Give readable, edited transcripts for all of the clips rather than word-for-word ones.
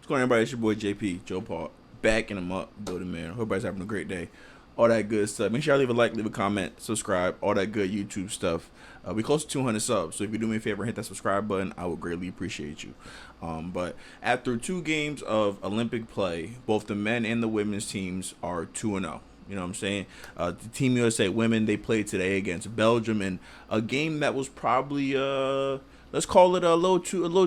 What's going on, everybody? It's your boy JP, Joe Paul, backing him up, building man. Hope everybody's having a great day. All that good stuff. Make sure y'all leave a like, leave a comment, subscribe, all that good YouTube stuff. We close to 200 subs, so if you do me a favor, hit that subscribe button. I would greatly appreciate you. But after 2 games of Olympic play, both the men and the women's teams are 2-0. You know what I'm saying? The Team USA women, they played today against Belgium in a game that was probably let's call it a little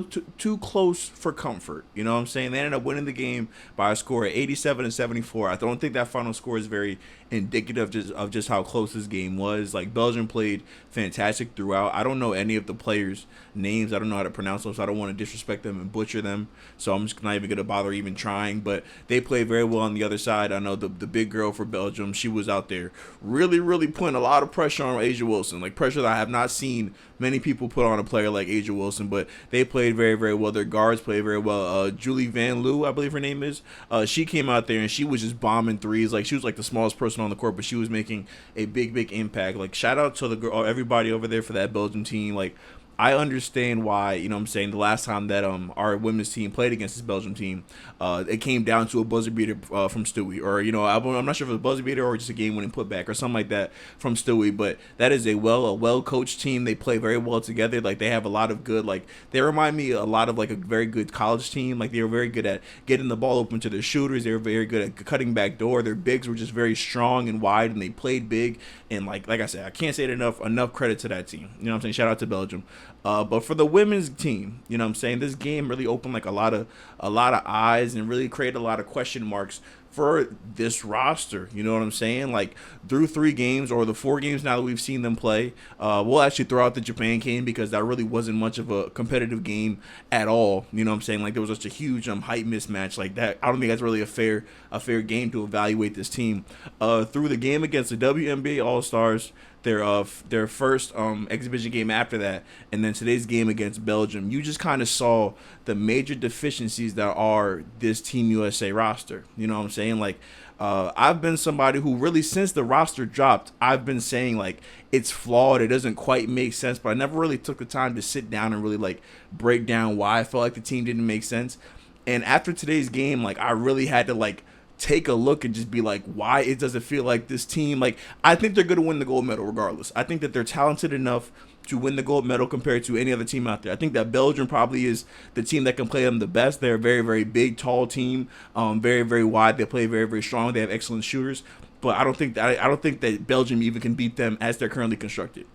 too close for comfort. You know what I'm saying? They ended up winning the game by a score of 87-74. I don't think that final score is very indicative of just how close this game was. Like, Belgium played fantastic throughout. I don't know any of the players' names. I don't know how to pronounce them, so I don't want to disrespect them and butcher them. So I'm just not even going to bother even trying. But they played very well on the other side. I know the big girl for Belgium, she was out there really putting a lot of pressure on Asia Wilson. Like, pressure that I have not seen many people put on a player like Asia Wilson, but they played very well. Their guards played very well. Julie Van Loo, I believe her name is. She came out there and she was just bombing threes. Like, she was like the smallest person on the court, but she was making a big impact. Like, shout out to the girl, everybody over there for that Belgium team. Like, I understand why, you know what I'm saying, the last time that our women's team played against this Belgium team, it came down to a buzzer beater from Stewie. Or, you know, I'm not sure if it was a buzzer beater or just a game-winning putback or something like that from Stewie. But that is a well-coached team. They play very well together. Like, they have a lot of good, like, they remind me a lot of, like, a very good college team. Like, they were very good at getting the ball open to their shooters. They were very good at cutting back door. Their bigs were just very strong and wide, and they played big. And, like I said, I can't say it enough credit to that team. You know what I'm saying? Shout out to Belgium. But for the women's team, you know what I'm saying, this game really opened like a lot of eyes and really created a lot of question marks for this roster. You know what I'm saying? Like, through 3 games, or the 4 games now that we've seen them play, we'll actually throw out the Japan game because that really wasn't much of a competitive game at all. You know what I'm saying? Like, there was such a huge height mismatch like that. I don't think that's really a fair game to evaluate this team. Through the game against the WNBA All-Stars, their first exhibition game after that, and then today's game against Belgium, you just kind of saw the major deficiencies that are this Team USA roster. You know what I'm saying? Like, I've been somebody who really, since the roster dropped, I've been saying, like, it's flawed, it doesn't quite make sense, but I never really took the time to sit down and really, like, break down why I felt like the team didn't make sense. And after today's game, like, I really had to, like, take a look and just be like, why it doesn't feel like this team, like, I think they're going to win the gold medal regardless. I think that they're talented enough to win the gold medal compared to any other team out there. I think that Belgium probably is the team that can play them the best. They're a very big, tall team, very wide. They play very strong. They have excellent shooters, but I don't think that Belgium even can beat them as they're currently constructed.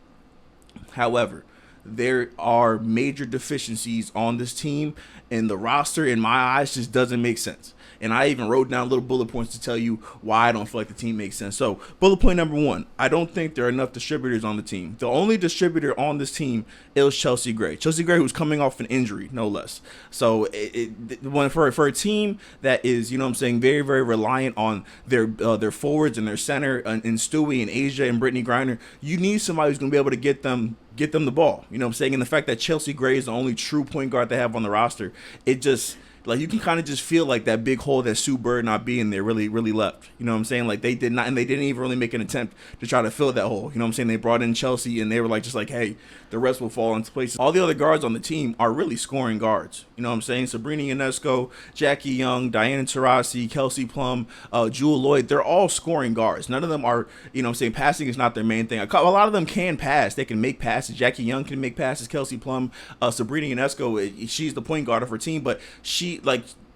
However, there are major deficiencies on this team, and the roster, in my eyes, just doesn't make sense. And I even wrote down little bullet points to tell you why I don't feel like the team makes sense. So, bullet point number 1, I don't think there are enough distributors on the team. The only distributor on this team is Chelsea Gray. Chelsea Gray, who's coming off an injury, no less. So, for a team that is, you know what I'm saying, very reliant on their forwards and their center in Stewie and Asia and Brittany Griner, you need somebody who's going to be able to get them the ball. You know what I'm saying? And the fact that Chelsea Gray is the only true point guard they have on the roster, it just, like, you can kind of just feel like that big hole that Sue Bird not being there really left. You know what I'm saying? Like, they did not, and they didn't even really make an attempt to try to fill that hole. You know what I'm saying? They brought in Chelsea, and they were like, just like, hey, the rest will fall into place. All the other guards on the team are really scoring guards. You know what I'm saying? Sabrina Ionesco, Jackie Young, Diana Taurasi, Kelsey Plum, Jewel Lloyd, they're all scoring guards. None of them are, you know what I'm saying, passing is not their main thing. A lot of them can pass. They can make passes. Jackie Young can make passes. Kelsey Plum, Sabrina Ionesco, she's the point guard of her team, but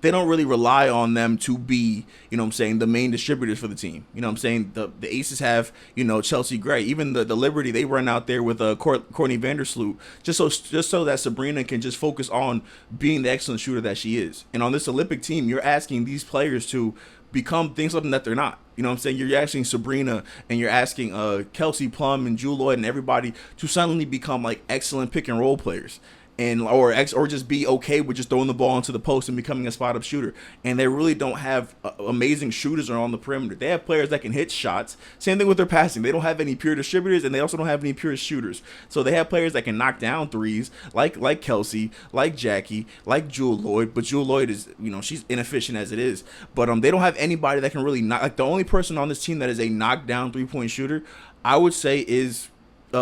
they don't really rely on them to be, you know what I'm saying, the main distributors for the team. You know what I'm saying? The Aces have, you know, Chelsea Gray. Even the Liberty, they run out there with Courtney Vandersloot just so that Sabrina can just focus on being the excellent shooter that she is. And on this Olympic team, you're asking these players to become something that they're not. You know what I'm saying? You're asking Sabrina and you're asking Kelsey Plum and Jewel Lloyd and everybody to suddenly become, like, excellent pick and roll players. Or just be okay with just throwing the ball into the post and becoming a spot-up shooter. And they really don't have amazing shooters on the perimeter. They have players that can hit shots. Same thing with their passing. They don't have any pure distributors, and they also don't have any pure shooters. So they have players that can knock down threes, like Kelsey, like Jackie, like Jewel Lloyd. But Jewel Lloyd is, you know, she's inefficient as it is. But they don't have anybody that can really knock. Like, the only person on this team that is a knockdown three-point shooter, I would say, is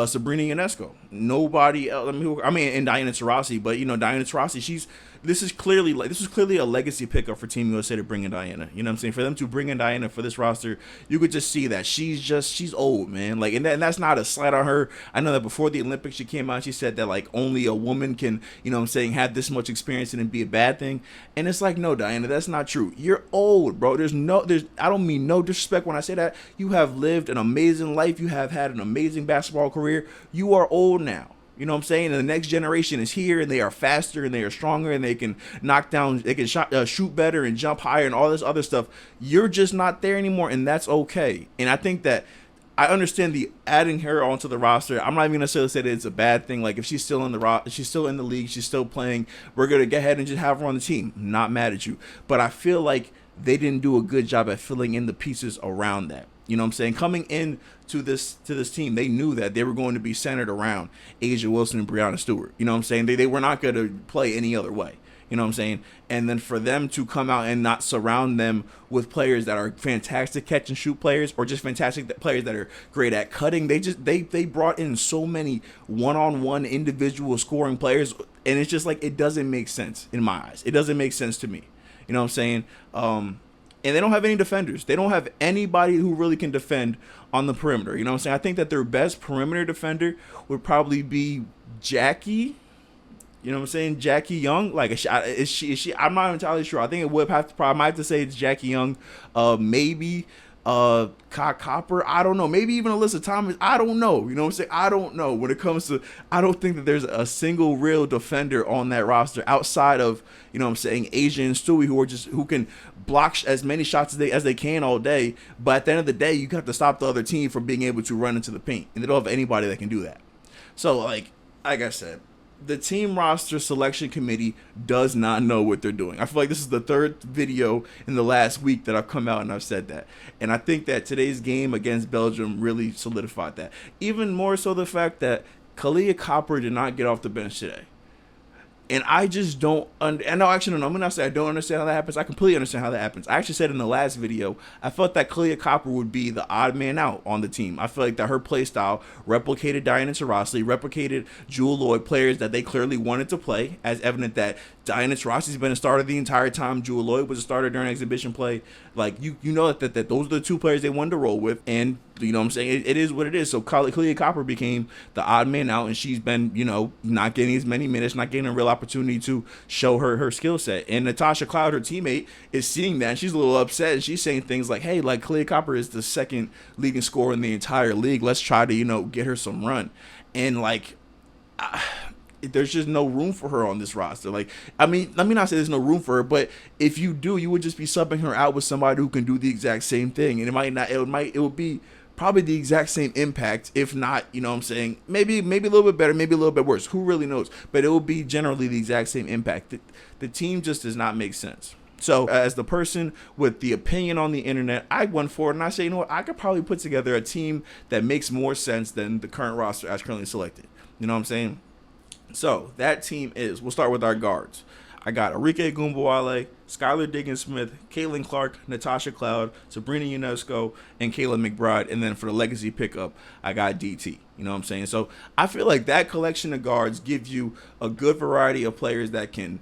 Sabrina Ionesco. Nobody else. And Diana Taurasi, but, you know, Diana Taurasi, this is clearly a legacy pickup for Team USA to bring in Diana. You know what I'm saying? For them to bring in Diana for this roster, you could just see that she's old, man. Like, and that's not a slight on her. I know that before the Olympics, she came out, she said that like only a woman can, you know what I'm saying, have this much experience and it be a bad thing. And it's like, no, Diana, that's not true. You're old, bro. I don't mean no disrespect when I say that. You have lived an amazing life. You have had an amazing basketball career. You are old now. You know what I'm saying? And the next generation is here, and they are faster, and they are stronger, and they can knock down, they can shoot better and jump higher and all this other stuff. You're just not there anymore, and that's okay. And I think that I understand the adding her onto the roster. I'm not even necessarily say that it's a bad thing. Like, if she's still in she's still in the league, she's still playing, we're gonna go ahead and just have her on the team. I'm not mad at you, but I feel like they didn't do a good job at filling in the pieces around that. You know what I'm saying? Coming in to this team, they knew that they were going to be centered around A'ja Wilson and Breanna Stewart. You know what I'm saying? They were not going to play any other way. You know what I'm saying? And then for them to come out and not surround them with players that are fantastic catch and shoot players, or just fantastic players that are great at cutting, they brought in so many one-on-one individual scoring players, and it's just like, it doesn't make sense in my eyes. It doesn't make sense to me. You know what I'm saying? And they don't have any defenders. They don't have anybody who really can defend on the perimeter. You know what I'm saying? I think that their best perimeter defender would probably be Jackie. You know what I'm saying? Jackie Young. Like, is she? I'm not entirely sure. I think it would have to, probably might have to say it's Jackie Young. Maybe Kai Copper. I don't know. Maybe even Alyssa Thomas. I don't know. You know what I'm saying? I don't know. When it comes to, I don't think that there's a single real defender on that roster outside of, you know what I'm saying, A'ja and Stewie, who can block as many shots as they can all day. But at the end of the day, you have to stop the other team from being able to run into the paint, and they don't have anybody that can do that. So like I said, the team roster selection committee does not know what they're doing. I feel like this is the third video in the last week that I've come out and I've said that. And I think that today's game against Belgium really solidified that. Even more so the fact that Kahleah Copper did not get off the bench today. And I just don't, I'm going to not say I don't understand how that happens. I completely understand how that happens. I actually said in the last video, I felt that Kahleah Copper would be the odd man out on the team. I feel like that her play style replicated Diana Taurasi, replicated Jewell Loyd, players that they clearly wanted to play, as evident that Diana Taurasi's been a starter the entire time. Jewell Loyd was a starter during exhibition play. Like, you know that those are the two players they wanted to roll with, and you know what I'm saying? It is what it is. So Kahleah Copper became the odd man out, and she's been, you know, not getting as many minutes, not getting a real opportunity to show her skill set. And Natasha Cloud, her teammate, is seeing that, and she's a little upset, and she's saying things like, hey, like, Kahleah Copper is the second leading scorer in the entire league. Let's try to, you know, get her some run. And, like, there's just no room for her on this roster. Like, I mean, let me not say there's no room for her, but if you do, you would just be subbing her out with somebody who can do the exact same thing. And it would be probably the exact same impact, if not, you know what I'm saying, maybe a little bit better, maybe a little bit worse. Who really knows? But it will be generally the exact same impact. The team just does not make sense. So as the person with the opinion on the internet, I went forward and I say, you know what, I could probably put together a team that makes more sense than the current roster as currently selected. You know what I'm saying? So that team is, we'll start with our guards. I got Arike Ogunbowale, Skylar Diggins-Smith, Caitlin Clark, Natasha Cloud, Sabrina Ionesco, and Kayla McBride. And then for the legacy pickup, I got DT. You know what I'm saying? So I feel like that collection of guards gives you a good variety of players that can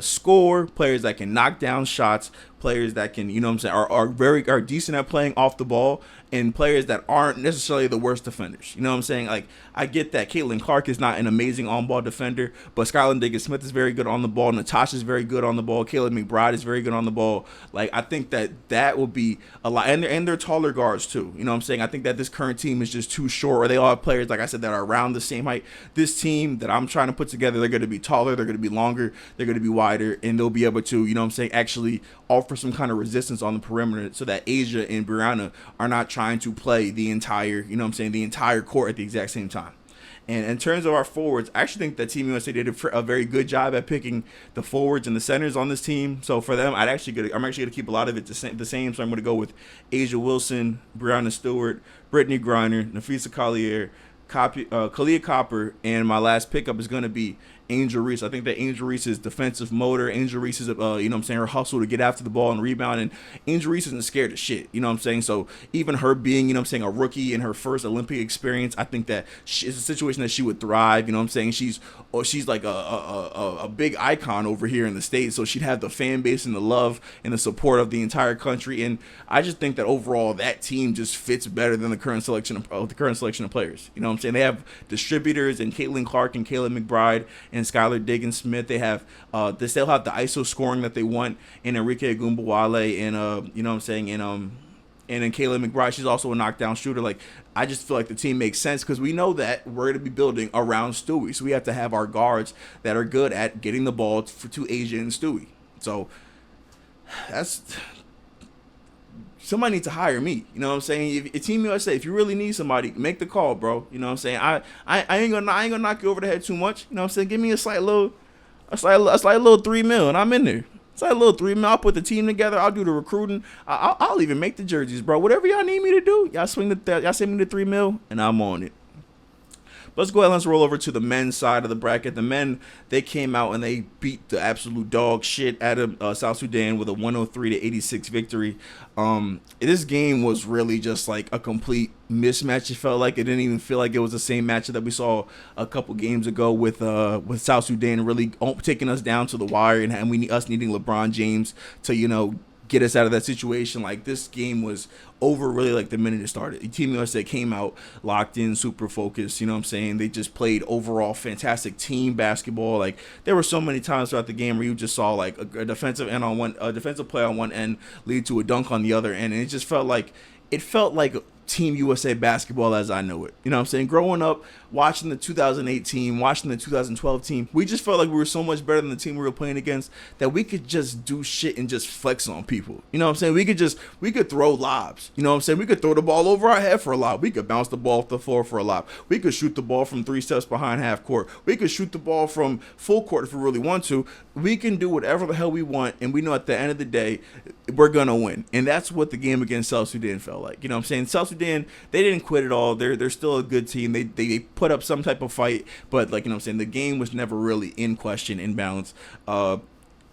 score, players that can knock down shots, players that can, you know what I'm saying, are decent at playing off the ball, and players that aren't necessarily the worst defenders. You know what I'm saying? Like, I get that Caitlin Clark is not an amazing on-ball defender, but Skylar Diggins-Smith is very good on the ball. Natasha's very good on the ball. Kayla McBride is very good on the ball. Like, I think that will be a lot. And they're taller guards, too. You know what I'm saying? I think that this current team is just too short, or they all have players, like I said, that are around the same height. This team that I'm trying to put together, they're going to be taller, they're going to be longer, they're going to be wider, and they'll be able to, you know what I'm saying, actually offer some kind of resistance on the perimeter so that A'ja and Breanna are not trying to play the entire, you know what I'm saying, the entire court at the exact same time. And in terms of our forwards, I actually think that Team USA did a very good job at picking the forwards and the centers on this team. So for them, I'm actually going to keep a lot of it the same. So I'm going to go with A'ja Wilson, Breanna Stewart, Brittany Griner, Napheesa Collier, Kahleah Copper, and my last pickup is going to be Angel Reese. I think that Angel Reese's defensive motor, Angel Reese's, her hustle to get after the ball and rebound, and Angel Reese isn't scared of shit, you know what I'm saying? So even her being, a rookie in her first Olympic experience, I think that it's a situation that she would thrive, you know what I'm saying? She's like a big icon over here in the States, so she'd have the fan base and the love and the support of the entire country, and I just think that overall that team just fits better than the current selection of players, you know what I'm saying? They have distributors and Caitlin Clark and Kayla McBride and Skylar Diggins Smith. They have they still have the ISO scoring that they want in Enrique Agumbawale and and then Kayla McBride. She's also a knockdown shooter. Like, I just feel like the team makes sense because we know that we're going to be building around Stewie, so we have to have our guards that are good at getting the ball to Asia and Stewie. So that's somebody needs to hire me. You know what I'm saying? If Team USA, if you really need somebody, make the call, bro. You know what I'm saying? I ain't gonna knock you over the head too much. You know what I'm saying? Give me a slight little $3 million, and I'm in there. It's like a little $3 million. I'll put the team together. I'll do the recruiting. I'll even make the jerseys, bro. Whatever y'all need me to do, y'all send me the $3 million, and I'm on it. Let's go ahead and let's roll over to the men's side of the bracket. The men, they came out and they beat the absolute dog shit out of South Sudan with a 103-86 victory. This game was really just like a complete mismatch. It felt like it didn't even feel like it was the same matchup that we saw a couple games ago with South Sudan really taking us down to the wire and us needing LeBron James to, get us out of that situation. Like, this game was over really like the minute it started. Team USA came out locked in, super focused, you know what I'm saying? They just played overall fantastic team basketball. Like, there were so many times throughout the game where you just saw like a defensive play on one end lead to a dunk on the other end, and it felt like Team USA basketball as I know it. You know what I'm saying? Growing up, watching the 2008 team, watching the 2012 team, we just felt like we were so much better than the team we were playing against that we could just do shit and just flex on people. You know what I'm saying? We could throw lobs. You know what I'm saying? We could throw the ball over our head for a lob. We could bounce the ball off the floor for a lob. We could shoot the ball from 3 steps behind half court. We could shoot the ball from full court if we really want to. We can do whatever the hell we want, and we know at the end of the day, we're going to win. And that's what the game against South Sudan felt like. You know what I'm saying? South Sudan, they didn't quit at all. They're still a good team. They put up some type of fight, but like, you know what I'm saying, the game was never really in question, in balance.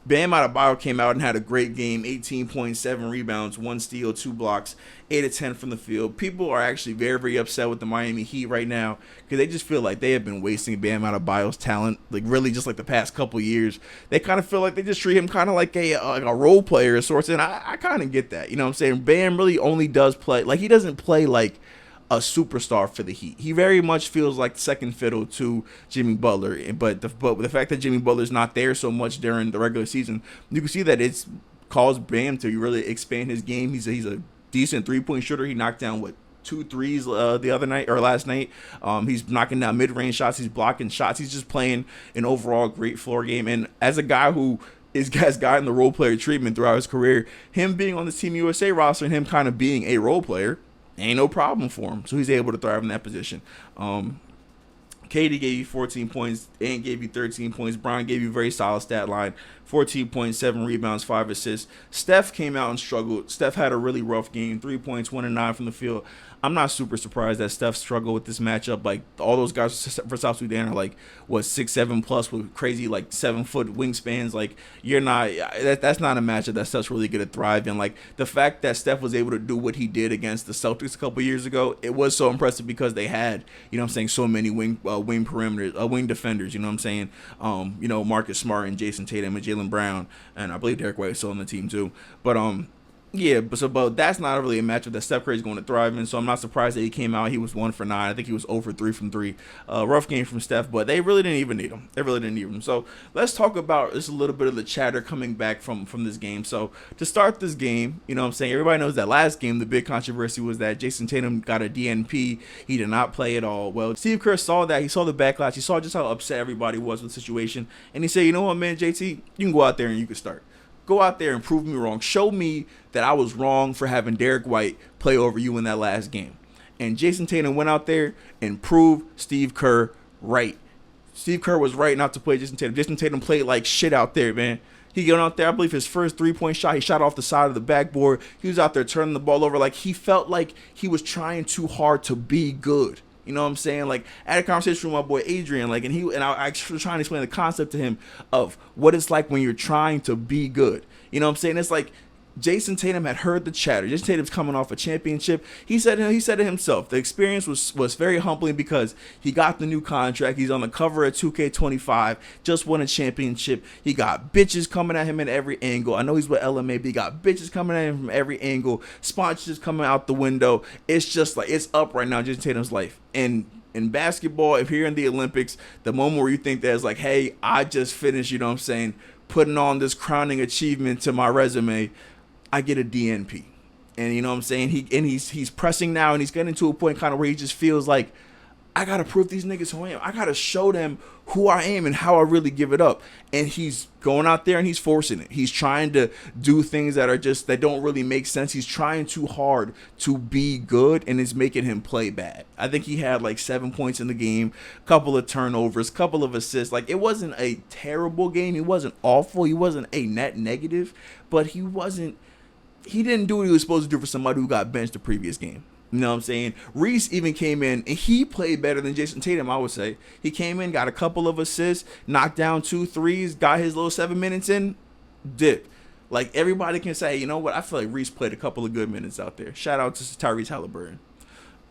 Bam Adebayo came out and had a great game, 18.7 rebounds, 1 steal, 2 blocks, 8 of 10 from the field. People are actually very, very upset with the Miami Heat right now because they just feel like they have been wasting Bam Adebayo's talent, like really just like the past couple years. They kind of feel like they just treat him kind of like a role player of sorts, and I kind of get that. You know what I'm saying? Bam really only does play, like, he doesn't play like a superstar for the Heat. He very much feels like second fiddle to Jimmy Butler, but the fact that Jimmy Butler's not there so much during the regular season, you can see that it's caused Bam to really expand his game. He's a decent 3-point shooter. He knocked down 2 threes last night. He's knocking down mid-range shots. He's blocking shots. He's just playing an overall great floor game. And as a guy who has gotten the role player treatment throughout his career, him being on the Team USA roster and him kind of being a role player ain't no problem for him. So he's able to thrive in that position. KD gave you 14 points. Ant gave you 13 points. Brian gave you a very solid stat line. 14.7 rebounds, 5 assists. Steph came out and struggled. Steph had a really rough game. 3 points, 1 and 9 from the field. I'm not super surprised that Steph struggled with this matchup. Like, all those guys for South Sudan are like, 6'7" plus with crazy, 7-foot wingspans. Like, that's not a matchup that Steph's really going to thrive in. Like, the fact that Steph was able to do what he did against the Celtics a couple years ago, it was so impressive because they had, so many wing defenders, you know what I'm saying? Marcus Smart and Jason Tatum and Jaylen Brown, and I believe Derek White is still on the team too. But but that's not really a matchup that Steph Curry's going to thrive in, so I'm not surprised that he came out. He was 1 for 9. I think he was 0 for 3 from 3. Rough game from Steph, but they really didn't even need him. So let's talk about just a little bit of the chatter coming back from this game. So to start this game, you know what I'm saying, everybody knows that last game, the big controversy was that Jason Tatum got a DNP. He did not play at all. Well, Steve Kerr saw that. He saw the backlash. He saw just how upset everybody was with the situation, and he said, you know what, man, JT, you can go out there and you can start. Go out there and prove me wrong. Show me that I was wrong for having Derek White play over you in that last game. And Jason Tatum went out there and proved Steve Kerr right. Steve Kerr was right not to play Jason Tatum. Jason Tatum played like shit out there, man. He got out there, I believe his first 3-point shot, he shot off the side of the backboard. He was out there turning the ball over like he felt like he was trying too hard to be good. You know what I'm saying? Like, I had a conversation with my boy Adrian, like, and I was trying to explain the concept to him of what it's like when you're trying to be good. You know what I'm saying? It's like Jason Tatum had heard the chatter. Jason Tatum's coming off a championship. He said it himself. The experience was very humbling because he got the new contract. He's on the cover of 2K25. Just won a championship. He got bitches coming at him at every angle. I know he's with LMA, but he got bitches coming at him from every angle. Sponsorships coming out the window. It's just like, it's up right now, Jason Tatum's life. And in basketball, if you're in the Olympics, the moment where you think there's like, hey, I just finished, you know what I'm saying, putting on this crowning achievement to my resume, I get a DNP. And you know what I'm saying? He's pressing now, and he's getting to a point kind of where he just feels like, I gotta prove these niggas who I am. I gotta show them who I am and how I really give it up. And he's going out there and he's forcing it. He's trying to do things that don't really make sense. He's trying too hard to be good, and it's making him play bad. I think he had like 7 points in the game, couple of turnovers, couple of assists. Like, it wasn't a terrible game. He wasn't awful. He wasn't a net negative, but he didn't do what he was supposed to do for somebody who got benched the previous game. You know what I'm saying? Reese even came in, and he played better than Jason Tatum, I would say. He came in, got a couple of assists, knocked down 2 threes, got his little 7 minutes in, dip. Like, everybody can say, you know what? I feel like Reese played a couple of good minutes out there. Shout out to Tyrese Halliburton.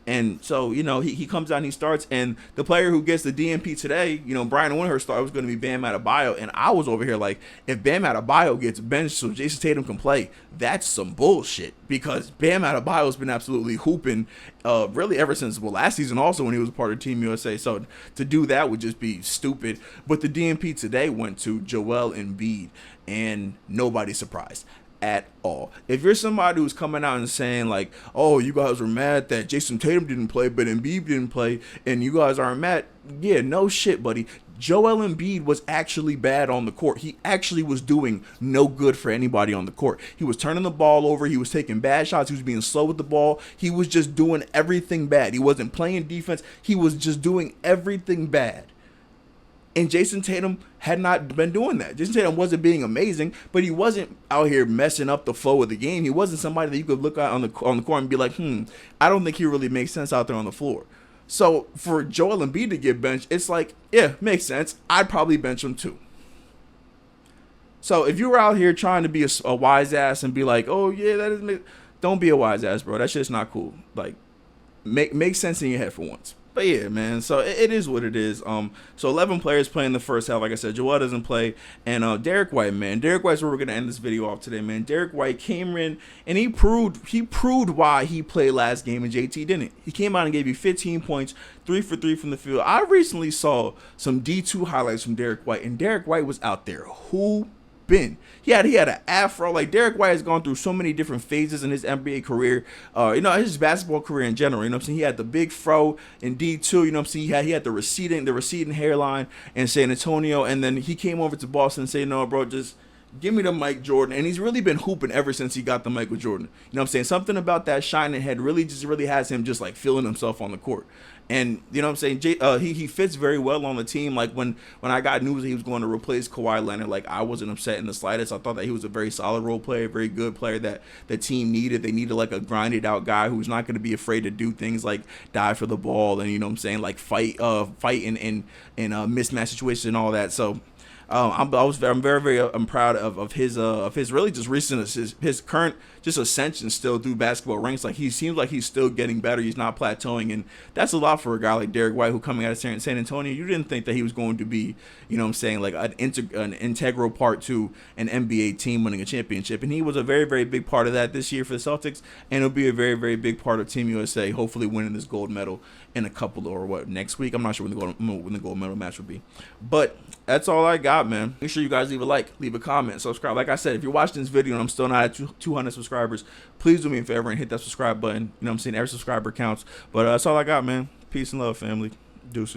And so, you know, he comes out and he starts, and the player who gets the DNP today, you know, Brian Windhorst thought it was going to be Bam Adebayo, and I was over here like, if Bam Adebayo gets benched so Jason Tatum can play, that's some bullshit, because Bam Adebayo's been absolutely hooping really ever since, well, last season also when he was a part of Team USA, so to do that would just be stupid. But the DNP today went to Joel Embiid, and nobody's surprised at all. If you're somebody who's coming out and saying like, oh, you guys were mad that Jason Tatum didn't play but Embiid didn't play, and you guys aren't mad, yeah, no shit, buddy. Joel Embiid was actually bad on the court. He actually was doing no good for anybody on the court. He was turning the ball over. He was taking bad shots. He was being slow with the ball. He was just doing everything bad. He wasn't playing defense. He was just doing everything bad. And Jason Tatum had not been doing that. Jason Tatum wasn't being amazing, but he wasn't out here messing up the flow of the game. He wasn't somebody that you could look at on the court and be like, I don't think he really makes sense out there on the floor. So for Joel Embiid to get benched, it's like, yeah, makes sense. I'd probably bench him too. So if you were out here trying to be a wise ass and be like, oh yeah, don't be a wise ass, bro. That shit's not cool. Like, make sense in your head for once. But yeah, man, so it is what it is. So 11 players playing the first half. Like I said, Joel doesn't play. And Derek White, man. Derek White's where we're going to end this video off today, man. Derek White came in, and he proved why he played last game and JT didn't. He came out and gave you 15 points, 3 for 3 from the field. I recently saw some D2 highlights from Derek White, and Derek White was out there hooping. He had an afro. Like, Derek White has gone through so many different phases in his NBA career. His basketball career in general. You know what I'm saying? He had the big fro in D2. You know what I'm saying? He had the receding hairline in San Antonio, and then he came over to Boston and said, "No, bro, just give me the Mike Jordan." And he's really been hooping ever since he got the Michael Jordan. You know what I'm saying? Something about that shining head really has him just like feeling himself on the court. And you know what I'm saying? He fits very well on the team. Like when I got news that he was going to replace Kawhi Leonard, like, I wasn't upset in the slightest. I thought that he was a very solid role player, very good player that the team needed. They needed like a grinded out guy who's not going to be afraid to do things like die for the ball and, you know what I'm saying, like fight in mismatch situations and all that. So I'm very proud of his really just recent his current just ascension still through basketball ranks. Like, he seems like he's still getting better. He's not plateauing, and that's a lot for a guy like Derek White, who coming out of San Antonio, you didn't think that he was going to be, you know what I'm saying, like an integral part to an NBA team winning a championship. And he was a very, very big part of that this year for the Celtics, and he'll be a very, very big part of Team USA, hopefully winning this gold medal in a couple, or what, next week. I'm not sure when the gold medal match will be. But that's all I got, man. Make sure you guys leave a like, leave a comment, subscribe. Like I said, if you're watching this video and I'm still not at 200 subscribers, please do me a favor and hit that subscribe button. You know what I'm saying? Every subscriber counts. But that's all I got, man. Peace and love, family. Deuces.